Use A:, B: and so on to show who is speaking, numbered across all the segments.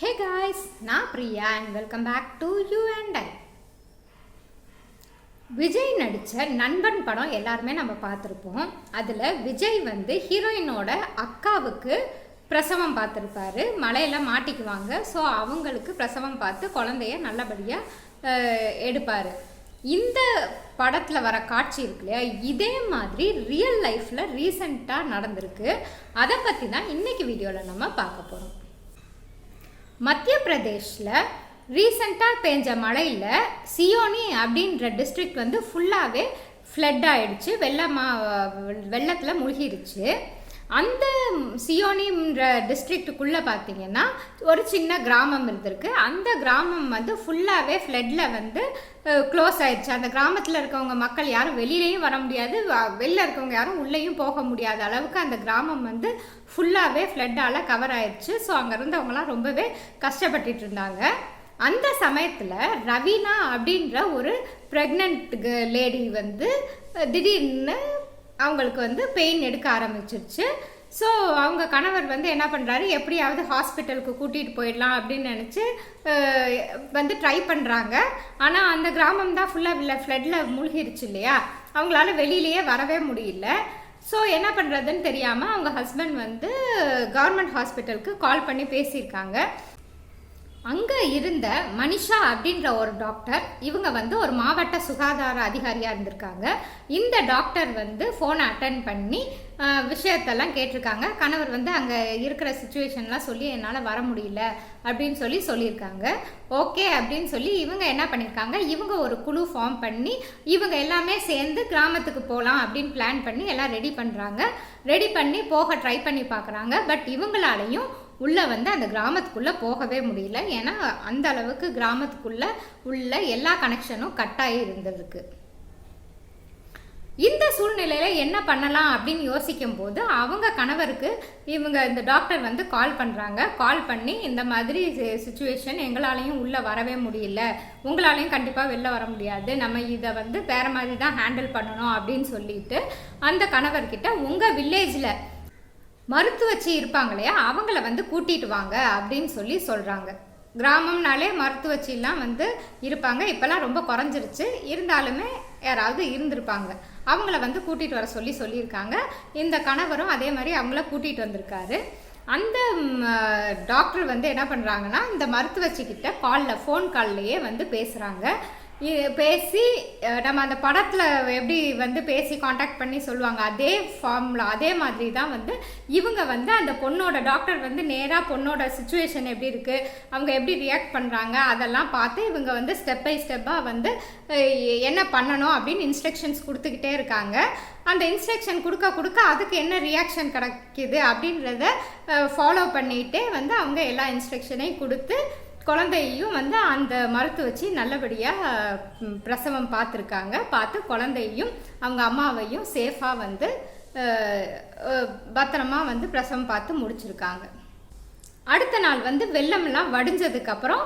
A: Hey guys, நான் Priya and welcome back to you and I. Vijay நடித்த நண்பன் படம் எல்லாருமே நம்ம பார்த்துருப்போம். அதில் விஜய் வந்து ஹீரோயினோட அக்காவுக்கு பிரசவம் பார்த்துருப்பாரு. மலையில் மாட்டிக்குவாங்க. ஸோ அவங்களுக்கு பிரசவம் பார்த்து குழந்தைய நல்லபடியாக எடுப்பார். இந்த படத்தில் வர காட்சி இருக்கு இல்லையா, இதே மாதிரி ரியல் லைஃப்பில் ரீசெண்டாக நடந்திருக்கு. அதை பற்றி தான் இன்றைக்கி வீடியோவில் நம்ம பார்க்க போகிறோம். மத்திய பிரதேஷில் ரீசெண்டாக பெஞ்ச மழையில் சியோனி அப்படின்ற டிஸ்ட்ரிக்ட் வந்து ஃபுல்லாகவே ஃப்ளட் ஆகிடுச்சு. வெள்ளத்தில் முழுகிருச்சு. அந்த சியோனின்ற டிஸ்ட்ரிக்ட்டுக்குள்ளே பார்த்தீங்கன்னா ஒரு சின்ன கிராமம் இருந்திருக்கு. அந்த கிராமம் வந்து ஃபுல்லாகவே ஃப்ளட்டில் வந்து க்ளோஸ் ஆயிடுச்சு. அந்த கிராமத்தில் இருக்கவங்க மக்கள் யாரும் வெளியிலையும் வர முடியாது, வெளில இருக்கவங்க யாரும் உள்ளேயும் போக முடியாத அளவுக்கு அந்த கிராமம் வந்து ஃபுல்லாகவே ஃப்ளட்டால் கவர் ஆயிடுச்சு. ஸோ அங்கே இருந்தவங்களாம் ரொம்பவே கஷ்டப்பட்டுட்டு இருந்தாங்க. அந்த சமயத்தில் ரவீனா அப்படின்ற ஒரு ப்ரெக்னென்ட் லேடி வந்து திடீர்னு அவங்களுக்கு வந்து பெயின் எடுக்க ஆரம்பிச்சிருச்சு. ஸோ அவங்க கணவர் வந்து என்ன பண்ணுறாரு, எப்படியாவது ஹாஸ்பிட்டலுக்கு கூட்டிகிட்டு போயிடலாம் அப்படின்னு நினச்சி வந்து ட்ரை பண்ணுறாங்க. ஆனால் அந்த கிராமம் தான் ஃபுல்லாக ஃப்ளட்டில் மூழ்கிருச்சு இல்லையா, அவங்களால வெளியிலேயே வரவே முடியல. ஸோ என்ன பண்ணுறதுன்னு தெரியாமல் அவங்க ஹஸ்பண்ட் வந்து கவர்மெண்ட் ஹாஸ்பிட்டலுக்கு கால் பண்ணி பேசியிருக்காங்க. அங்கே இருந்த மனிஷா அப்படின்ற ஒரு டாக்டர், இவங்க வந்து ஒரு மாவட்ட சுகாதார அதிகாரியாக இருந்திருக்காங்க. இந்த டாக்டர் வந்து ஃபோனை அட்டன் பண்ணி விஷயத்தெல்லாம் கேட்டிருக்காங்க. கணவர் வந்து அங்கே இருக்கிற சுச்சுவேஷன்லாம் சொல்லி என்னால் வர முடியல அப்படின்னு சொல்லியிருக்காங்க. ஓகே அப்படின்னு சொல்லி இவங்க என்ன பண்ணியிருக்காங்க, இவங்க ஒரு குழு ஃபார்ம் பண்ணி இவங்க எல்லாமே சேர்ந்து கிராமத்துக்கு போகலாம் அப்படின்னு பிளான் பண்ணி எல்லாம் ரெடி பண்ணுறாங்க. ரெடி பண்ணி போக ட்ரை பண்ணி பார்க்குறாங்க. பட் இவங்களாலையும் உள்ளே வந்து அந்த கிராமத்துக்குள்ளே போகவே முடியல. ஏன்னா அந்த அளவுக்கு கிராமத்துக்குள்ளே உள்ள எல்லா கனெக்ஷனும் கட்டாகி இருந்ததுக்கு. இந்த சூழ்நிலையில் என்ன பண்ணலாம் அப்படின்னு யோசிக்கும் போது அவங்க கணவருக்கு இவங்க இந்த டாக்டர் வந்து கால் பண்ணுறாங்க. கால் பண்ணி இந்த மாதிரி சுச்சுவேஷன், எங்களாலையும் உள்ளே வரவே முடியல, உங்களாலையும் கண்டிப்பாக வெளில வர முடியாது, நம்ம இதை வந்து வேறு மாதிரி தான் ஹேண்டில் பண்ணணும் அப்படின்னு சொல்லிட்டு அந்த கணவர்கிட்ட உங்கள் வில்லேஜில் மருத்துவச்சி இருப்பாங்க இல்லையா, அவங்கள வந்து கூட்டிகிட்டு வாங்க அப்படின்னு சொல்கிறாங்க. கிராமம்னாலே மருத்துவச்சிலாம் வந்து இருப்பாங்க. இப்போல்லாம் ரொம்ப குறைஞ்சிருச்சு, இருந்தாலுமே யாராவது இருந்திருப்பாங்க. அவங்கள வந்து கூட்டிகிட்டு வர சொல்லியிருக்காங்க. இந்த கணவரும் அதே மாதிரி அவங்கள கூட்டிகிட்டு வந்திருக்காரு. அந்த டாக்டர் வந்து என்ன பண்ணுறாங்கன்னா, இந்த மருத்துவச்சிக்கிட்ட ஃபோன் கால்லையே வந்து பேசுகிறாங்க. பேசி நம்ம அந்த படத்தில் எப்படி வந்து பேசி காண்டாக்ட் பண்ணி சொல்லுவாங்க, அதே ஃபார்முலா அதே மாதிரி தான் வந்து இவங்க வந்து அந்த பொண்ணோட டாக்டர் வந்து நேராக பொண்ணோட சுச்சுவேஷன் எப்படி இருக்குது, அவங்க எப்படி ரியாக்ட் பண்ணுறாங்க அதெல்லாம் பார்த்து இவங்க வந்து ஸ்டெப் பை ஸ்டெப்பாக வந்து என்ன பண்ணணும் அப்படின்னு இன்ஸ்ட்ரக்ஷன்ஸ் கொடுத்துக்கிட்டே இருக்காங்க. அந்த இன்ஸ்ட்ரக்ஷன் கொடுக்க அதுக்கு என்ன ரியாக்ஷன் கிடைக்கிது அப்படின்றத ஃபாலோ பண்ணிகிட்டே வந்து அவங்க எல்லா இன்ஸ்ட்ரக்ஷனையும் கொடுத்து குழந்தையும் வந்து அந்த மருத்துவச்சி நல்லபடியாக பிரசவம் பார்த்து குழந்தையும் அவங்க அம்மாவையும் சேஃபாக வந்து பத்திரமா வந்து பிரசவம் பார்த்து முடிச்சிருக்காங்க. அடுத்த நாள் வந்து வெள்ளமெல்லாம் வடிஞ்சதுக்கப்புறம்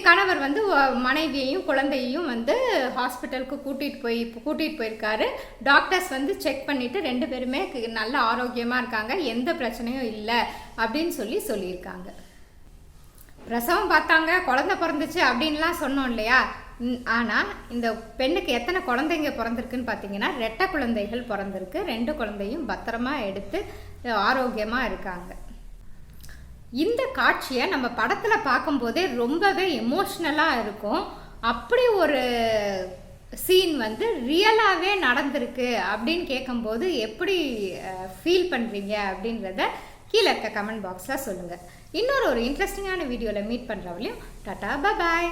A: கணவர் வந்து மனைவியையும் குழந்தையையும் வந்து ஹாஸ்பிட்டலுக்கு கூட்டிகிட்டு போயிருக்காரு. டாக்டர்ஸ் வந்து செக் பண்ணிவிட்டு 2 பேருமே நல்ல ஆரோக்கியமாக இருக்காங்க, எந்த பிரச்சனையும் இல்லை அப்படின்னு சொல்லியிருக்காங்க. பிரசவம் பார்த்தாங்க, குழந்தை பிறந்துச்சு அப்படின்லாம் சொன்னோம் இல்லையா. ஆனால் இந்த பெண்ணுக்கு எத்தனை குழந்தைங்க பிறந்திருக்குன்னு பார்த்தீங்கன்னா 2 குழந்தைகள் பிறந்திருக்கு. 2 குழந்தையும் பத்திரமா எடுத்து ஆரோக்கியமாக இருக்காங்க. இந்த காட்சியை நம்ம படத்தில் பார்க்கும்போதே ரொம்பவே எமோஷ்னலாக இருக்கும். அப்படி ஒரு சீன் வந்து ரியலாகவே நடந்திருக்கு அப்படின்னு கேட்கும்போது எப்படி ஃபீல் பண்ணுறீங்க அப்படின்றத கீழே இருக்க கமெண்ட் பாக்ஸில் சொல்லுங்கள். இன்னொரு இன்ட்ரெஸ்டிங்கான வீடியோவில் மீட் பண்ணுறவளையும் டாடா பாய்.